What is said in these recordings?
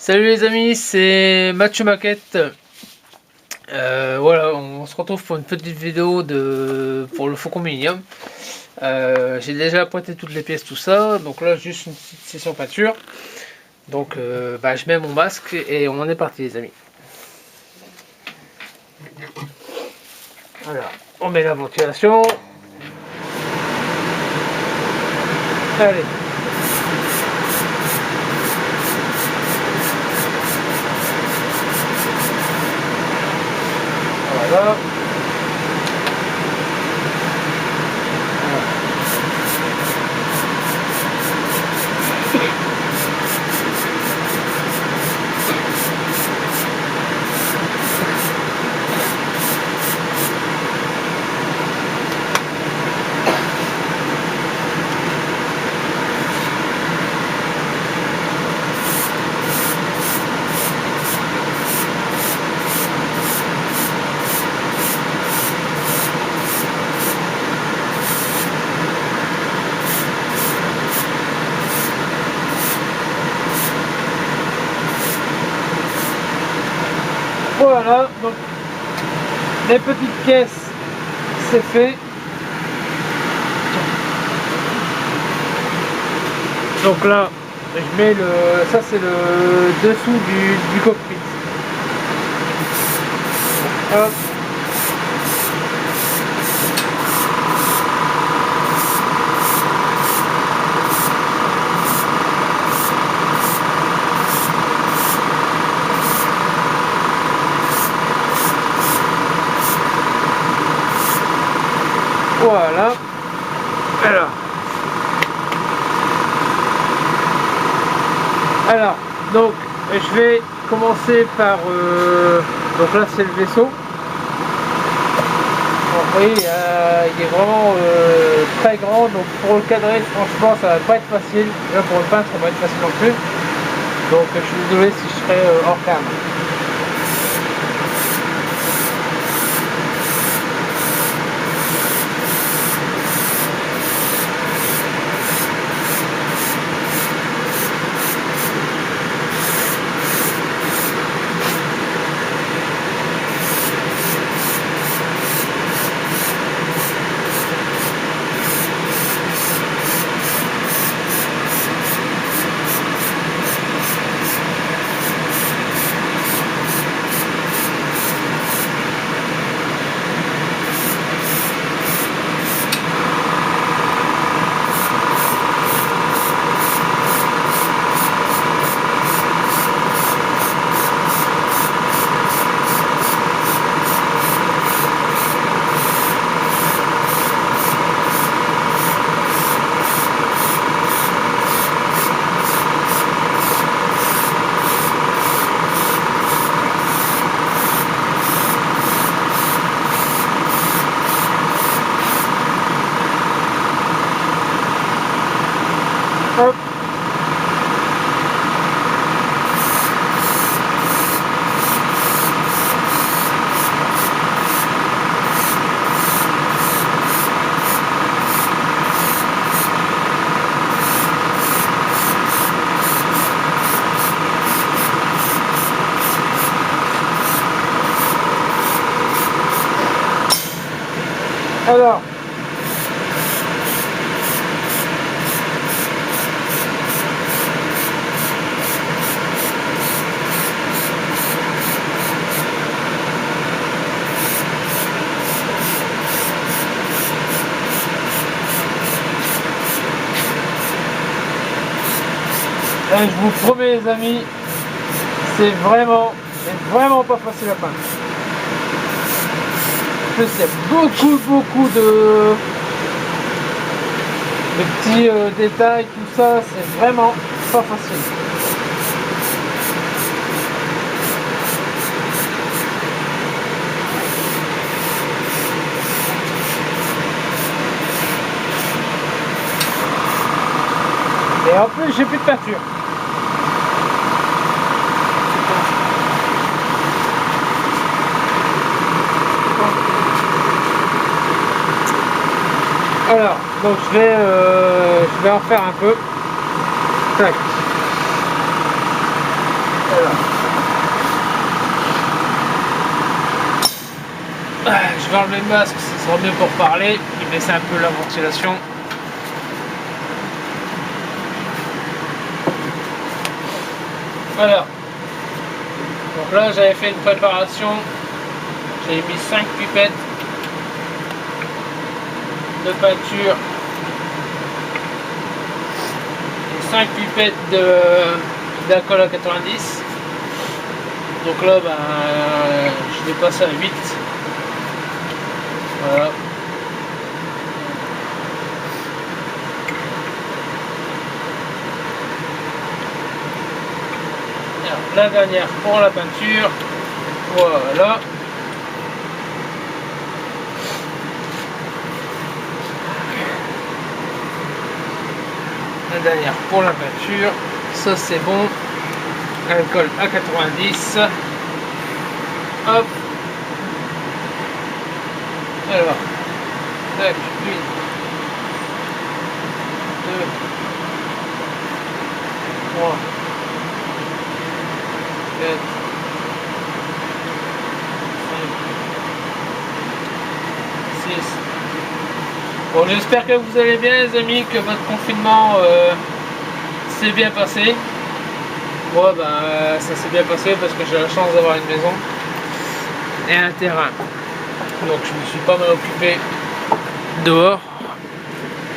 Salut les amis, c'est Mathieu Maquette. Voilà, on se retrouve pour une petite vidéo pour le Faucon Millenium. J'ai déjà pointé toutes les pièces, tout ça. Donc là, juste une petite session peinture. Donc je mets mon masque et on en est parti les amis. Voilà, on met la ventilation. Allez. Voilà. Voilà, donc les petites pièces, c'est fait. Donc là, je mets ça c'est le dessous du cockpit. Hop. Voilà. Alors, donc je vais commencer par donc là c'est le vaisseau. Donc, vous voyez, il est vraiment très grand, donc pour le cadrer franchement ça va pas être facile. Là pour le peindre ça va pas être facile non plus. Donc je suis désolé si je serai hors cadre. Hop. Alors, je vous promets les amis, c'est vraiment pas facile à peindre. Je sais, beaucoup de petits détails, tout ça, c'est vraiment pas facile. Et en plus, j'ai plus de peinture. Alors, donc je vais en faire un peu. Tac. Alors. Je vais enlever le masque, ça sera mieux pour parler, il baisse un peu la ventilation. Voilà. Donc là j'avais fait une préparation, j'ai mis 5 pipettes de peinture et 5 pipettes d'alcool à 90. Donc là je l'ai passé à 8. Voilà. Alors, la dernière pour la peinture. Voilà. La dernière pour la peinture. Ça c'est bon. Alcool à 90. Hop. Alors, tac, 8, 2, 3, 4, 5, 6. Bon, j'espère que vous allez bien les amis, que votre confinement s'est bien passé. Moi, ça s'est bien passé parce que j'ai la chance d'avoir une maison et un terrain. Donc je me suis pas mal occupé dehors.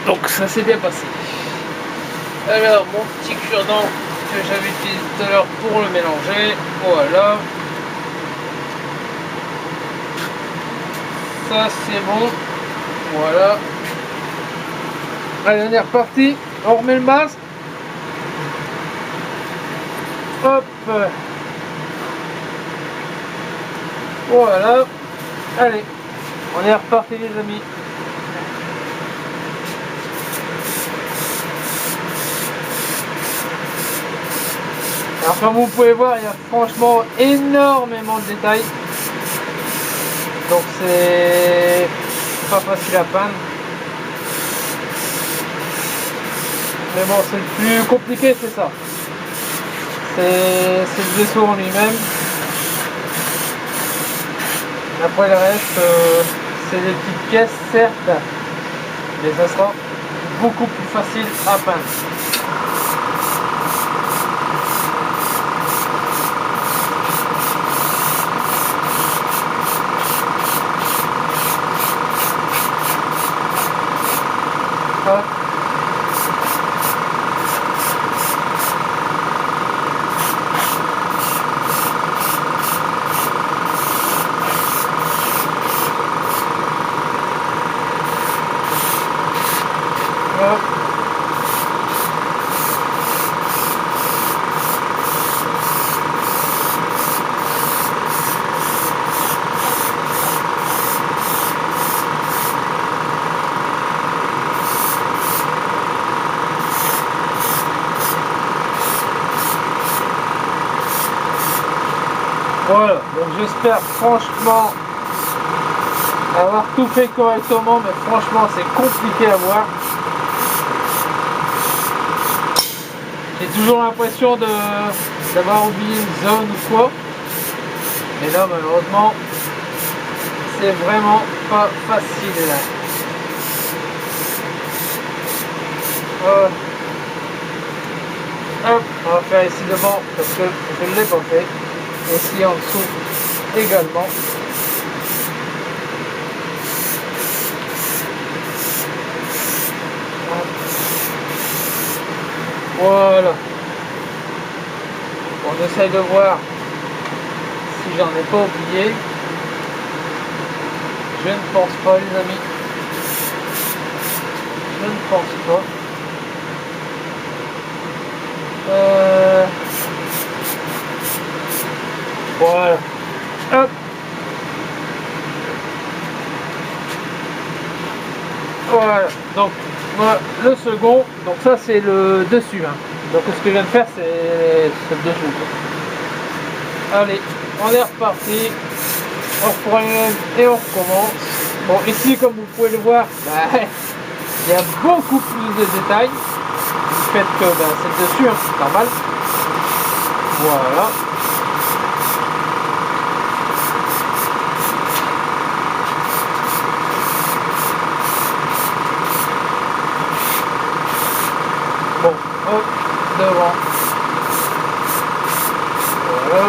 Donc ça s'est bien passé. Alors mon petit cure-dent que j'avais utilisé tout à l'heure pour le mélanger. Voilà. Ça c'est bon. Voilà. Allez, on est reparti. On remet le masque. Hop. Voilà. Allez, on est reparti les amis. Alors comme vous pouvez voir, il y a franchement énormément de détails. Donc c'est pas facile à peindre. Mais bon, c'est le plus compliqué, c'est ça. C'est le vaisseau en lui-même. Après le reste, c'est des petites pièces certes, mais ça sera beaucoup plus facile à peindre. Hop. Hop. Voilà, donc j'espère franchement avoir tout fait correctement, mais franchement c'est compliqué à voir. J'ai toujours l'impression d'avoir oublié une zone ou quoi. Et là malheureusement c'est vraiment pas facile là. Hop, on va faire ici devant parce que je ne l'ai pas fait. Et ici en dessous également. Voilà. On essaye de voir si j'en ai pas oublié. Je ne pense pas les amis. Je ne pense pas. Voilà. Hop. Voilà. Donc voilà le second. Donc ça c'est le dessus. Hein. Donc ce que je viens de faire c'est le dessous. Allez, on est reparti. On reprend et on recommence. Bon ici comme vous pouvez le voir, il y a beaucoup plus de détails. Du fait que c'est le dessus, hein, c'est normal. Voilà. Bon, hop, devant. Voilà.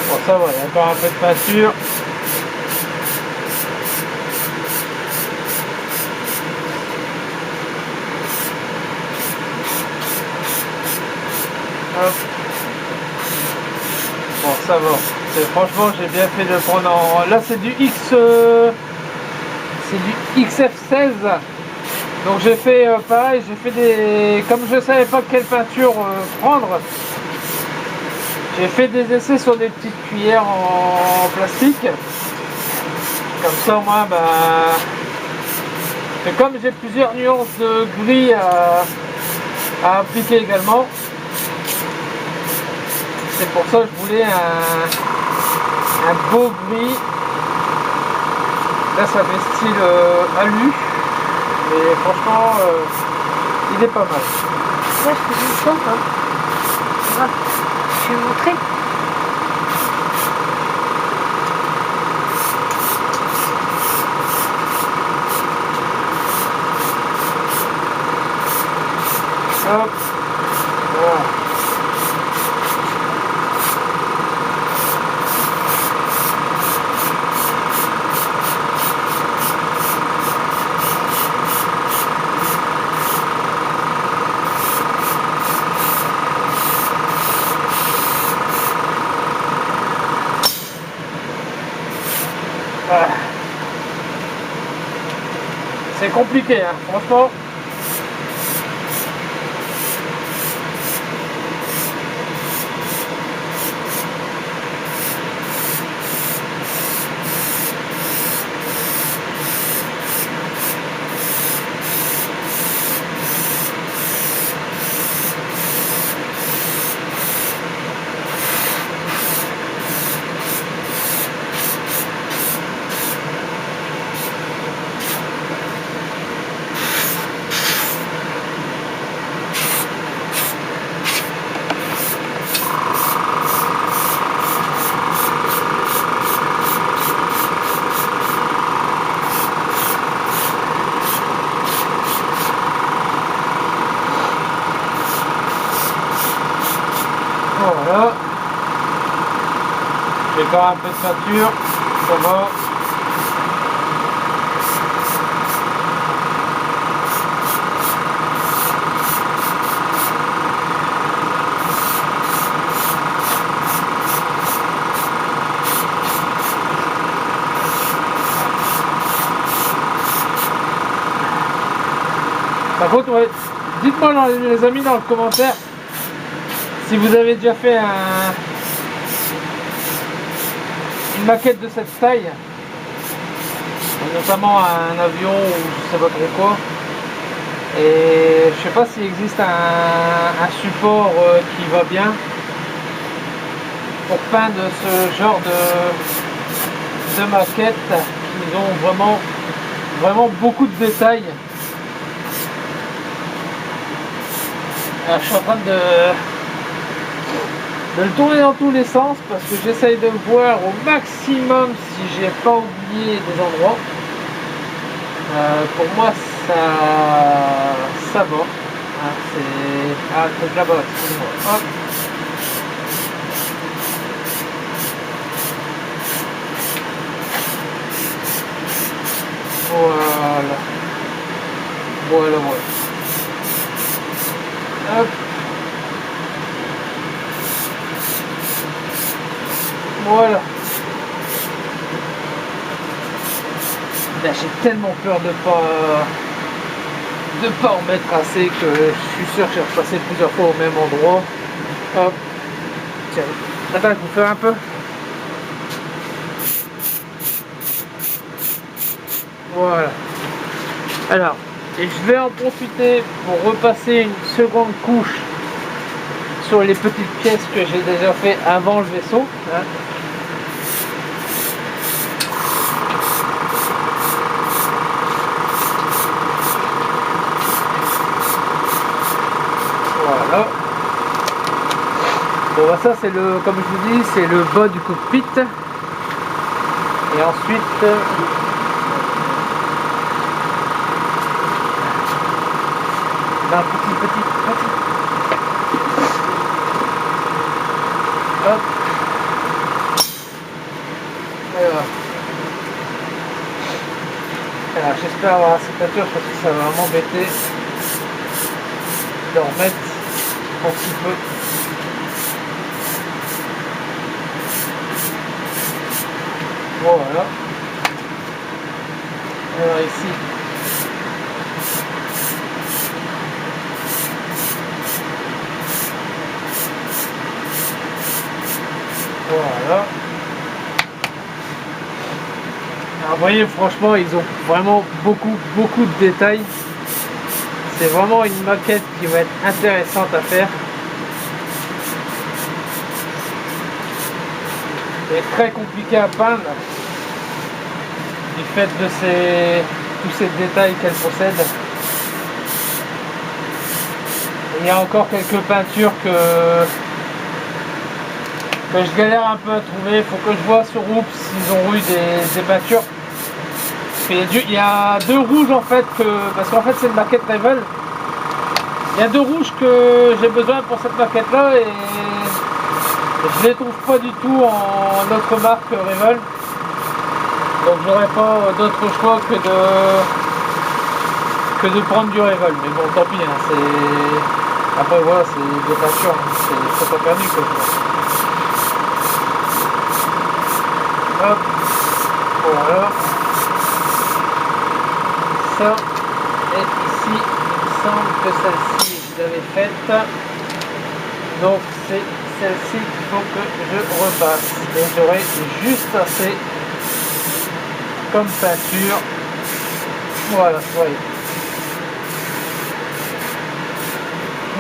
Bon, ça va, il y a encore un peu de peinture. Hop. Bon, ça va. Franchement, j'ai bien fait de prendre en... Là, c'est du X... c'est du XF16. Donc j'ai fait pareil, j'ai fait des... Comme je ne savais pas quelle peinture prendre, j'ai fait des essais sur des petites cuillères en plastique. Comme ça, moi, bah... Et comme j'ai plusieurs nuances de gris à appliquer également, c'est pour ça que je voulais un beau gris. Là, ça fait style alu. Et franchement, il est pas mal. Ouais, je fais du temps, hein. Grave. Je vais vous montrer. Hop. Voilà. Voilà. C'est compliqué, hein, franchement. Voilà. J'ai encore un peu de peinture, ça va. Par contre, ouais, dites-moi les amis dans le commentaire si vous avez déjà fait une maquette de cette taille, notamment un avion ou je sais pas trop quoi. Et je sais pas s'il existe un support qui va bien pour peindre ce genre de maquettes qui ont vraiment beaucoup de détails. Alors, je suis en train de le tourner dans tous les sens parce que j'essaye de voir au maximum si j'ai pas oublié des endroits. Pour moi ça va. Hein, c'est le truc là-bas, excusez-moi. Hop. Voilà. Voilà. Hop. Voilà. Là, j'ai tellement peur de ne pas en mettre assez, que je suis sûr que j'ai repassé plusieurs fois au même endroit. Hop. Tiens, attends, je vous fais un peu. Voilà. Alors, et je vais en profiter pour repasser une seconde couche sur les petites pièces que j'ai déjà fait avant le vaisseau. Hein. Voilà. Bon bah ça c'est le, comme je vous dis, c'est le bas du cockpit. Et ensuite un petit. Hop. Alors j'espère avoir cette peinture parce que ça va m'embêter de remettre un petit peu. Voilà. Alors ici. Voilà. Alors vous voyez, franchement, ils ont vraiment beaucoup de détails. C'est vraiment une maquette qui va être intéressante à faire. Et très compliqué à peindre du fait de tous ces détails qu'elle possède. Il y a encore quelques peintures que je galère un peu à trouver. Il faut que je vois sur Oops s'ils ont eu des peintures. Il y a deux rouges en fait, parce qu'en fait c'est une maquette Revell. Il y a deux rouges que j'ai besoin pour cette maquette là et je les trouve pas du tout en autre marque Revell. Donc j'aurais pas d'autre choix que de prendre du Revell. Mais bon, tant pis, hein, après voilà, c'est des peintures, hein, c'est pas perdu quoi. Hop, voilà. Ça, et ici, il me semble que celle-ci, je l'avais faite. Donc c'est celle-ci qu'il faut que je repasse. Et j'aurai juste assez comme peinture. Voilà, voyez.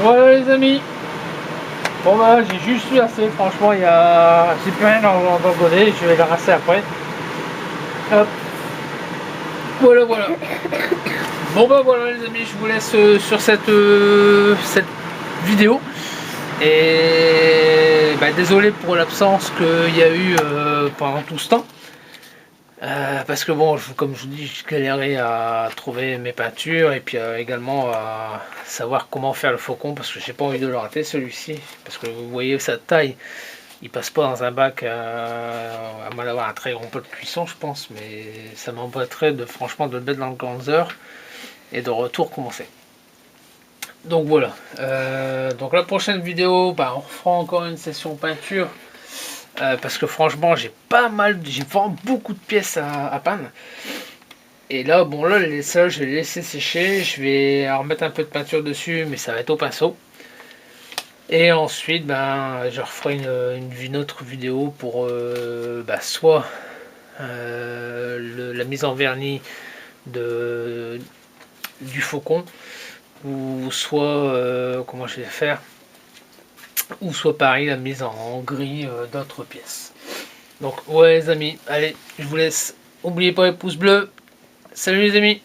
Voilà les amis. Bon bah j'ai juste eu assez, franchement j'ai plus rien d'engoder, je vais le rincer après. Hop. Voilà. Bon bah voilà les amis, je vous laisse sur cette vidéo. Et bah, désolé pour l'absence qu'il y a eu pendant tout ce temps. Parce que bon, comme je vous dis, je galérais à trouver mes peintures et puis également à savoir comment faire le faucon parce que j'ai pas envie de le rater celui-ci. Parce que vous voyez sa taille, il passe pas dans un bac à moins d'avoir un très grand pot de cuisson, je pense, mais ça m'embêterait franchement de le mettre dans le Ganser et de retour commencer. Donc voilà. Donc la prochaine vidéo, bah, on fera encore une session peinture. Parce que franchement j'ai vraiment beaucoup de pièces à peindre. Et là bon là les sols je vais les laisser sécher, je vais remettre un peu de peinture dessus mais ça va être au pinceau. Et ensuite ben je referai une autre vidéo pour soit la mise en vernis du faucon, ou soit comment je vais faire, ou soit pareil la mise en gris d'autres pièces. Donc ouais les amis, allez je vous laisse, n'oubliez pas les pouces bleus, salut les amis.